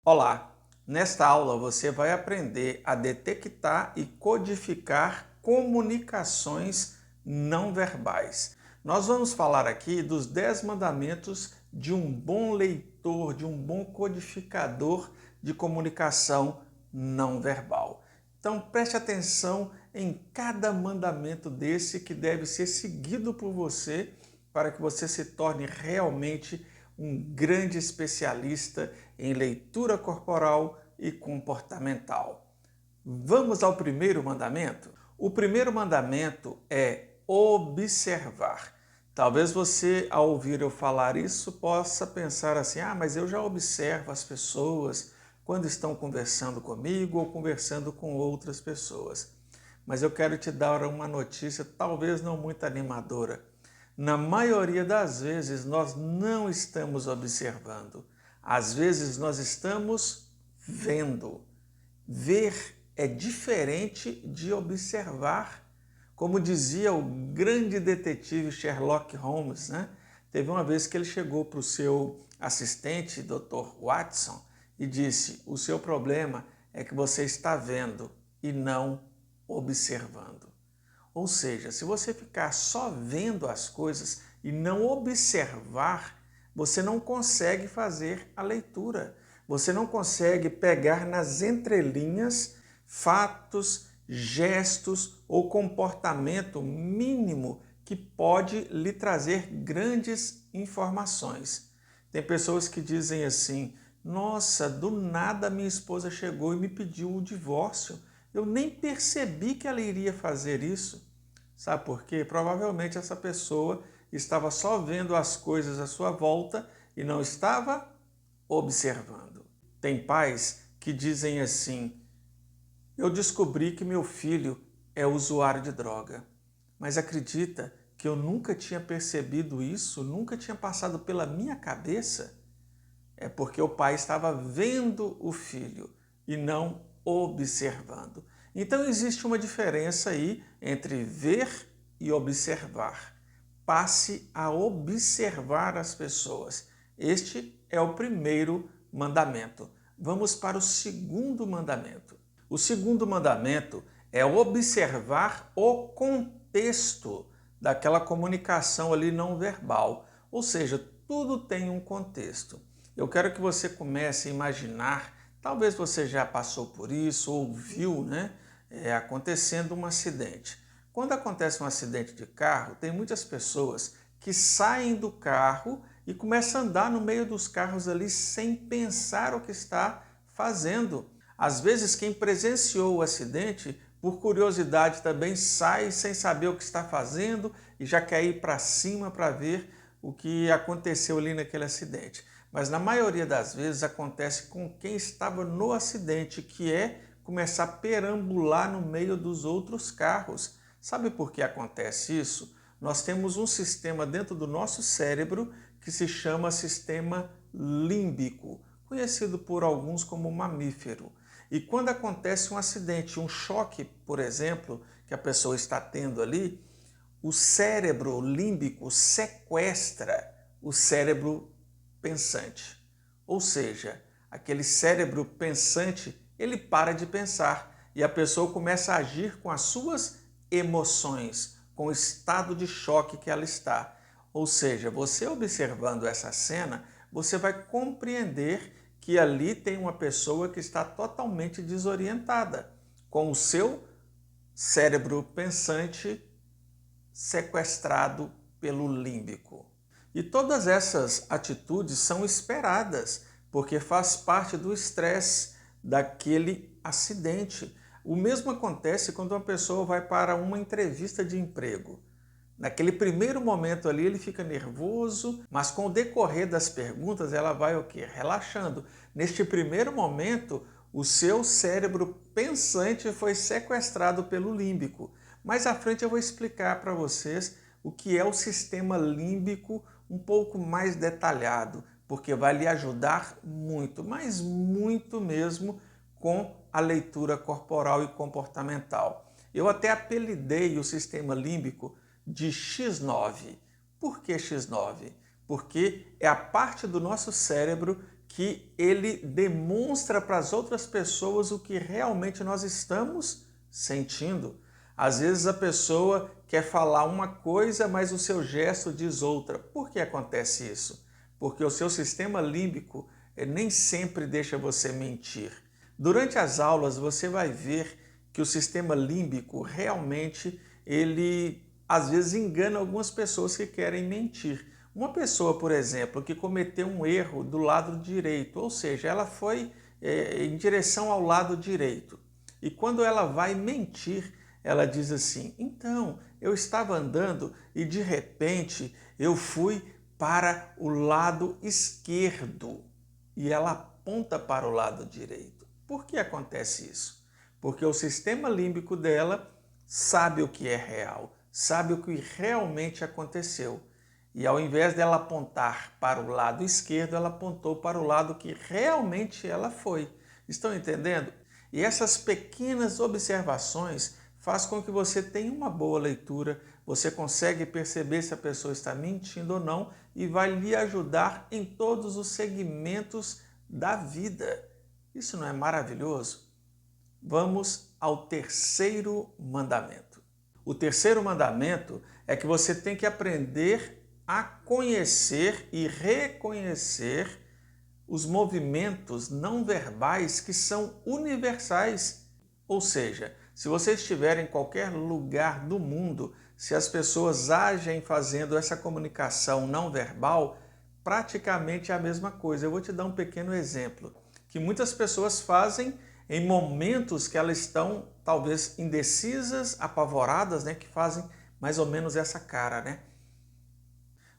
Olá! Nesta aula você vai aprender a detectar e codificar comunicações não verbais. Nós vamos falar aqui dos 10 mandamentos de um bom leitor, de um bom codificador de comunicação não verbal. Então preste atenção em cada mandamento desse que deve ser seguido por você para que você se torne realmente um grande especialista em leitura corporal e comportamental. Vamos ao primeiro mandamento? O primeiro mandamento é observar. Talvez você, ao ouvir eu falar isso, possa pensar assim: mas eu já observo as pessoas quando estão conversando comigo ou conversando com outras pessoas. Mas eu quero te dar uma notícia, talvez não muito animadora. Na maioria das vezes, nós não estamos observando. Às vezes, nós estamos vendo. Ver é diferente de observar. Como dizia o grande detetive Sherlock Holmes, né? Teve uma vez que ele chegou para o seu assistente, Dr. Watson, e disse: o seu problema é que você está vendo e não observando. Ou seja, se você ficar só vendo as coisas e não observar, você não consegue fazer a leitura. Você não consegue pegar nas entrelinhas fatos, gestos ou comportamento mínimo que pode lhe trazer grandes informações. Tem pessoas que dizem assim: nossa, do nada minha esposa chegou e me pediu o divórcio. Eu nem percebi que ela iria fazer isso. Sabe por quê? Provavelmente essa pessoa estava só vendo as coisas à sua volta e não estava observando. Tem pais que dizem assim: eu descobri que meu filho é usuário de droga, mas acredita que eu nunca tinha percebido isso, nunca tinha passado pela minha cabeça? É porque o pai estava vendo o filho e não observando. Então existe uma diferença aí entre ver e observar. Passe a observar as pessoas. Este é o primeiro mandamento. Vamos para o segundo mandamento. O segundo mandamento é observar o contexto daquela comunicação ali não verbal. Ou seja, tudo tem um contexto. Eu quero que você comece a imaginar, talvez você já passou por isso ou viu, né, acontecendo um acidente. Quando acontece um acidente de carro, tem muitas pessoas que saem do carro e começam a andar no meio dos carros ali sem pensar o que está fazendo. Às vezes quem presenciou o acidente, por curiosidade também sai sem saber o que está fazendo e já quer ir para cima para ver o que aconteceu ali naquele acidente. Mas na maioria das vezes acontece com quem estava no acidente, que é começar a perambular no meio dos outros carros. Sabe por que acontece isso? Nós temos um sistema dentro do nosso cérebro que se chama sistema límbico, conhecido por alguns como mamífero. E quando acontece um acidente, um choque, por exemplo, que a pessoa está tendo ali, o cérebro límbico sequestra o cérebro pensante. Ou seja, aquele cérebro pensante, ele para de pensar e a pessoa começa a agir com as suas emoções, com o estado de choque que ela está. Ou seja, você observando essa cena, você vai compreender que ali tem uma pessoa que está totalmente desorientada, com o seu cérebro pensante sequestrado pelo límbico. E todas essas atitudes são esperadas, porque faz parte do estresse daquele acidente. O mesmo acontece quando uma pessoa vai para uma entrevista de emprego. Naquele primeiro momento ali ele fica nervoso, mas com o decorrer das perguntas ela vai o quê? Relaxando. Neste primeiro momento, o seu cérebro pensante foi sequestrado pelo límbico. Mais à frente eu vou explicar para vocês o que é o sistema límbico um pouco mais detalhado, porque vai lhe ajudar muito, mas muito mesmo, com a leitura corporal e comportamental. Eu até apelidei o sistema límbico de X9. Por que X9? Porque é a parte do nosso cérebro que ele demonstra para as outras pessoas o que realmente nós estamos sentindo. Às vezes a pessoa quer falar uma coisa, mas o seu gesto diz outra. Por que acontece isso? Porque o seu sistema límbico nem sempre deixa você mentir. Durante as aulas você vai ver que o sistema límbico realmente ele às vezes engana algumas pessoas que querem mentir. Uma pessoa, por exemplo, que cometeu um erro do lado direito, ou seja, ela foi em direção ao lado direito. E quando ela vai mentir, ela diz assim: então, eu estava andando e de repente eu fui para o lado esquerdo. E ela aponta para o lado direito. Por que acontece isso? Porque o sistema límbico dela sabe o que é real, sabe o que realmente aconteceu. E ao invés dela apontar para o lado esquerdo, ela apontou para o lado que realmente ela foi. Estão entendendo? E essas pequenas observações faz com que você tenha uma boa leitura, você consegue perceber se a pessoa está mentindo ou não e vai lhe ajudar em todos os segmentos da vida. Isso não é maravilhoso? Vamos ao terceiro mandamento. O terceiro mandamento é que você tem que aprender a conhecer e reconhecer os movimentos não verbais que são universais. Ou seja, se você estiver em qualquer lugar do mundo, se as pessoas agem fazendo essa comunicação não verbal, praticamente é a mesma coisa. Eu vou te dar um pequeno exemplo, que muitas pessoas fazem em momentos que elas estão talvez indecisas, apavoradas, que fazem mais ou menos essa cara,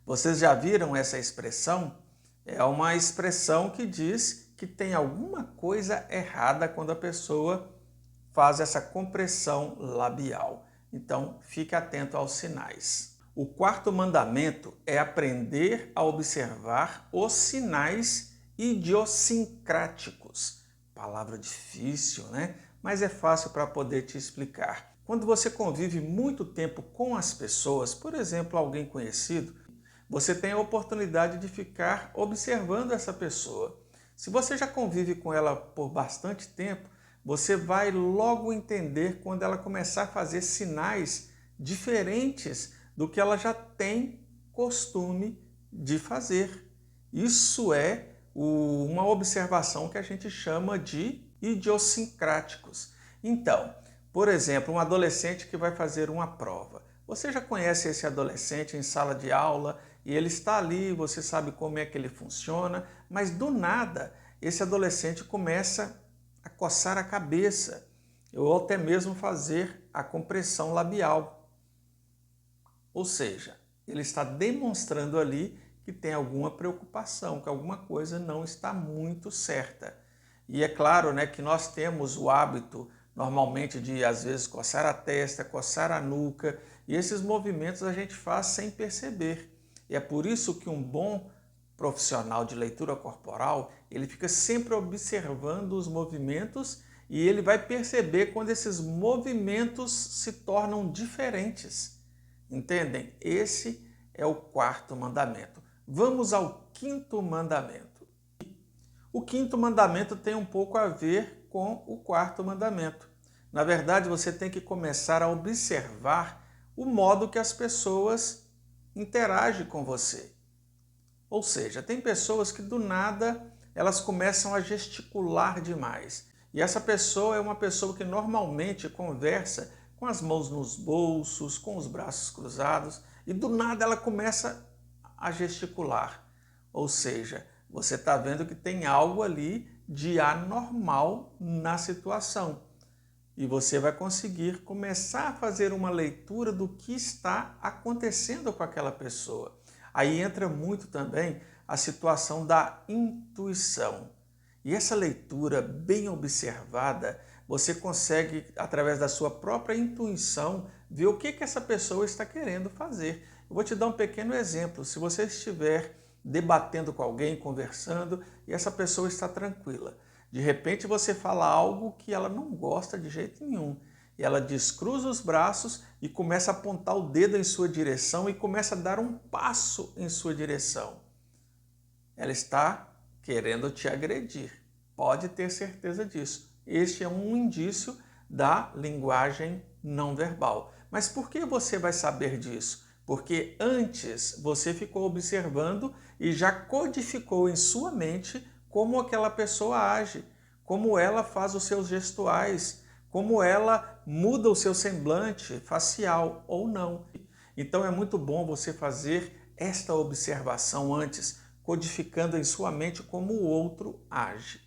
Vocês já viram essa expressão? É uma expressão que diz que tem alguma coisa errada quando a pessoa faz essa compressão labial. Então, fique atento aos sinais. O quarto mandamento é aprender a observar os sinais idiosincráticos. Palavra difícil, Mas é fácil para poder te explicar. Quando você convive muito tempo com as pessoas, por exemplo, alguém conhecido, você tem a oportunidade de ficar observando essa pessoa. Se você já convive com ela por bastante tempo, você vai logo entender quando ela começar a fazer sinais diferentes do que ela já tem costume de fazer. Isso é uma observação que a gente chama de idiosincráticos. Então, por exemplo, um adolescente que vai fazer uma prova. Você já conhece esse adolescente em sala de aula e ele está ali, você sabe como é que ele funciona, mas do nada esse adolescente começa a coçar a cabeça ou até mesmo fazer a compressão labial. Ou seja, ele está demonstrando ali que tem alguma preocupação, que alguma coisa não está muito certa. E é claro, que nós temos o hábito normalmente de às vezes coçar a testa, coçar a nuca, e esses movimentos a gente faz sem perceber. E é por isso que um bom profissional de leitura corporal, ele fica sempre observando os movimentos e ele vai perceber quando esses movimentos se tornam diferentes. Entendem? Esse é o quarto mandamento. Vamos ao quinto mandamento. O quinto mandamento tem um pouco a ver com o quarto mandamento. Na verdade, você tem que começar a observar o modo que as pessoas interagem com você. Ou seja, tem pessoas que do nada elas começam a gesticular demais. E essa pessoa é uma pessoa que normalmente conversa com as mãos nos bolsos, com os braços cruzados, e do nada ela começa a gesticular. Ou seja, você está vendo que tem algo ali de anormal na situação. E você vai conseguir começar a fazer uma leitura do que está acontecendo com aquela pessoa. Aí entra muito também a situação da intuição. E essa leitura bem observada, você consegue, através da sua própria intuição, ver o que essa pessoa está querendo fazer. Eu vou te dar um pequeno exemplo. Se você estiver debatendo com alguém, conversando, e essa pessoa está tranquila, de repente você fala algo que ela não gosta de jeito nenhum. E ela descruza os braços e começa a apontar o dedo em sua direção e começa a dar um passo em sua direção. Ela está querendo te agredir. Pode ter certeza disso. Este é um indício da linguagem não verbal. Mas por que você vai saber disso? Porque antes você ficou observando e já codificou em sua mente como aquela pessoa age, como ela faz os seus gestuais, como ela muda o seu semblante facial ou não. Então é muito bom você fazer esta observação antes, codificando em sua mente como o outro age.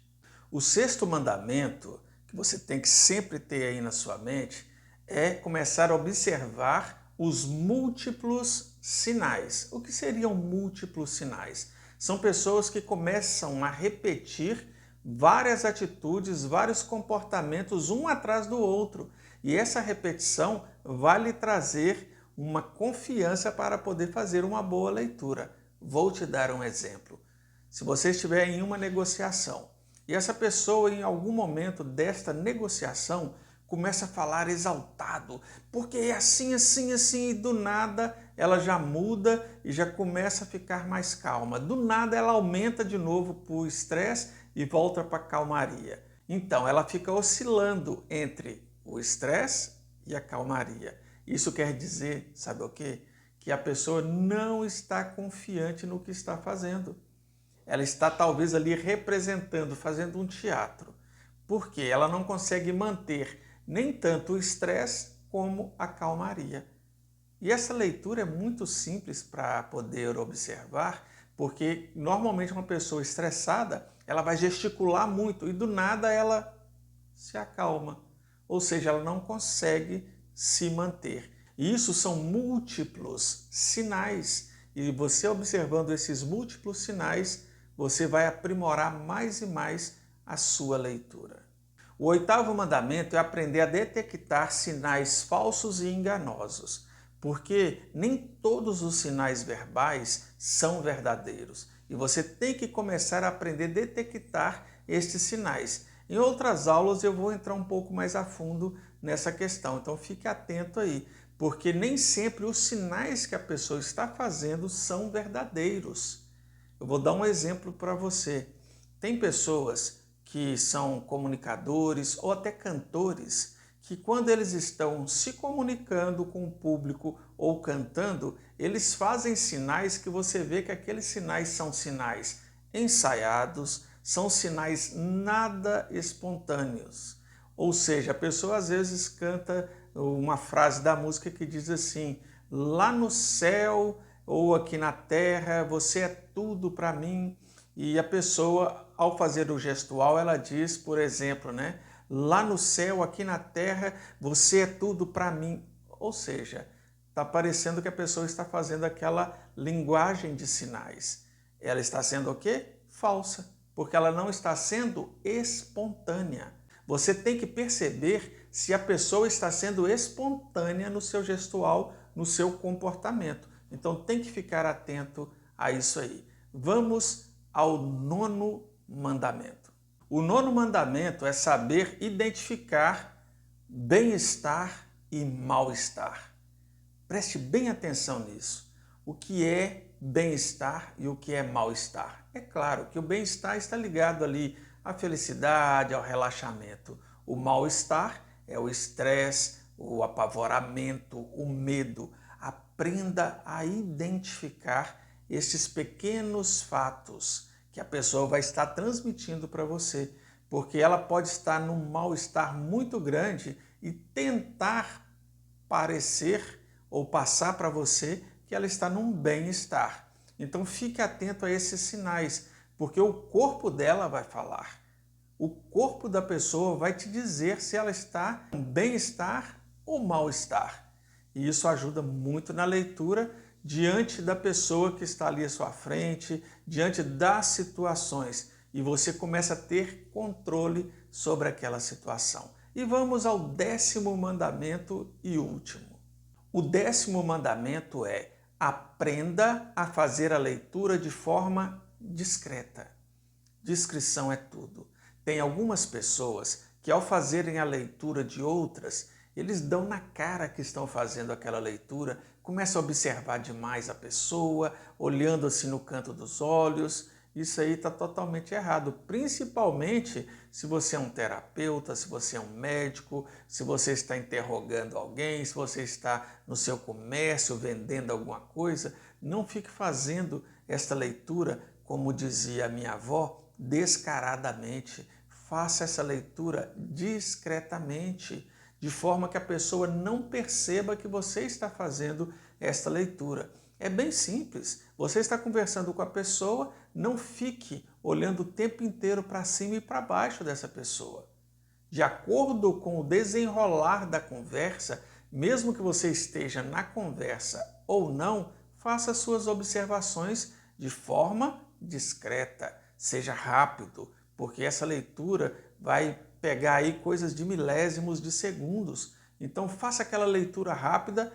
O sexto mandamento, que você tem que sempre ter aí na sua mente, é começar a observar os múltiplos sinais. O que seriam múltiplos sinais? São pessoas que começam a repetir várias atitudes, vários comportamentos um atrás do outro. E essa repetição vai lhe trazer uma confiança para poder fazer uma boa leitura. Vou te dar um exemplo. Se você estiver em uma negociação e essa pessoa, em algum momento desta negociação, começa a falar exaltado, porque é assim, assim, assim, e do nada ela já muda e já começa a ficar mais calma. Do nada ela aumenta de novo para o estresse e volta para a calmaria. Então ela fica oscilando entre o estresse e a calmaria. Isso quer dizer, sabe o quê? Que a pessoa não está confiante no que está fazendo. Ela está talvez ali representando, fazendo um teatro, porque ela não consegue manter nem tanto o estresse como a calmaria. E essa leitura é muito simples para poder observar, porque normalmente uma pessoa estressada, ela vai gesticular muito e do nada ela se acalma, ou seja, ela não consegue se manter. E isso são múltiplos sinais, e você observando esses múltiplos sinais, você vai aprimorar mais e mais a sua leitura. O oitavo mandamento é aprender a detectar sinais falsos e enganosos, porque nem todos os sinais verbais são verdadeiros e você tem que começar a aprender a detectar estes sinais. Em outras aulas eu vou entrar um pouco mais a fundo nessa questão, então fique atento aí, porque nem sempre os sinais que a pessoa está fazendo são verdadeiros. Eu vou dar um exemplo para você. Tem pessoas que são comunicadores ou até cantores que quando eles estão se comunicando com o público ou cantando, eles fazem sinais que você vê que aqueles sinais são sinais ensaiados, são sinais nada espontâneos. Ou seja, a pessoa às vezes canta uma frase da música que diz assim: lá no céu ou aqui na terra, você é tudo para mim. E a pessoa, ao fazer o gestual, ela diz, por exemplo, né? Lá no céu, aqui na terra, você é tudo para mim. Ou seja, está parecendo que a pessoa está fazendo aquela linguagem de sinais. Ela está sendo o quê? Falsa, porque ela não está sendo espontânea. Você tem que perceber se a pessoa está sendo espontânea no seu gestual, no seu comportamento. Então tem que ficar atento a isso aí. Vamos ao nono mandamento. O nono mandamento é saber identificar bem-estar e mal-estar. Preste bem atenção nisso. O que é bem-estar e o que é mal-estar? É claro que o bem-estar está ligado ali à felicidade, ao relaxamento. O mal-estar é o estresse, o apavoramento, o medo. Aprenda a identificar esses pequenos fatos que a pessoa vai estar transmitindo para você, porque ela pode estar num mal-estar muito grande e tentar parecer ou passar para você que ela está num bem-estar. Então fique atento a esses sinais, porque o corpo dela vai falar. O corpo da pessoa vai te dizer se ela está em bem-estar ou mal-estar. E isso ajuda muito na leitura diante da pessoa que está ali à sua frente, diante das situações. E você começa a ter controle sobre aquela situação. E vamos ao 10º mandamento e último. O 10º mandamento é: aprenda a fazer a leitura de forma discreta. Discrição é tudo. Tem algumas pessoas que, ao fazerem a leitura de outras, eles dão na cara que estão fazendo aquela leitura, começam a observar demais a pessoa, olhando assim no canto dos olhos, isso aí está totalmente errado, principalmente se você é um terapeuta, se você é um médico, se você está interrogando alguém, se você está no seu comércio vendendo alguma coisa. Não fique fazendo esta leitura, como dizia a minha avó, descaradamente. Faça essa leitura discretamente, de forma que a pessoa não perceba que você está fazendo esta leitura. É bem simples. Você está conversando com a pessoa, não fique olhando o tempo inteiro para cima e para baixo dessa pessoa. De acordo com o desenrolar da conversa, mesmo que você esteja na conversa ou não, faça suas observações de forma discreta. Seja rápido, porque essa leitura vai pegar aí coisas de milésimos de segundos. Então faça aquela leitura rápida,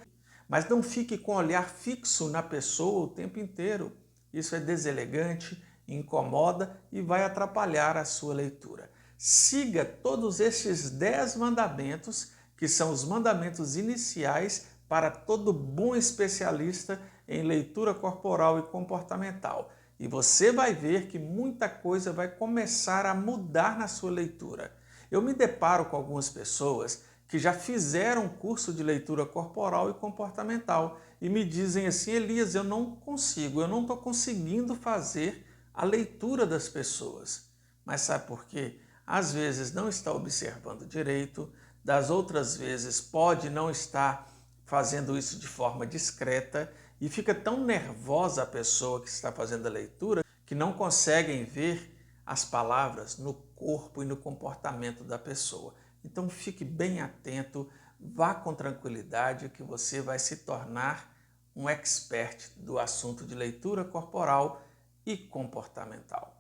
mas não fique com o olhar fixo na pessoa o tempo inteiro. Isso é deselegante, incomoda e vai atrapalhar a sua leitura. Siga todos estes 10 mandamentos, que são os mandamentos iniciais para todo bom especialista em leitura corporal e comportamental. E você vai ver que muita coisa vai começar a mudar na sua leitura. Eu me deparo com algumas pessoas que já fizeram curso de leitura corporal e comportamental e me dizem assim: Elias, eu não consigo, eu não estou conseguindo fazer a leitura das pessoas. Mas sabe por quê? Às vezes não está observando direito, das outras vezes pode não estar fazendo isso de forma discreta e fica tão nervosa a pessoa que está fazendo a leitura que não conseguem ver as palavras no corpo e no comportamento da pessoa. Então fique bem atento, vá com tranquilidade que você vai se tornar um expert do assunto de leitura corporal e comportamental.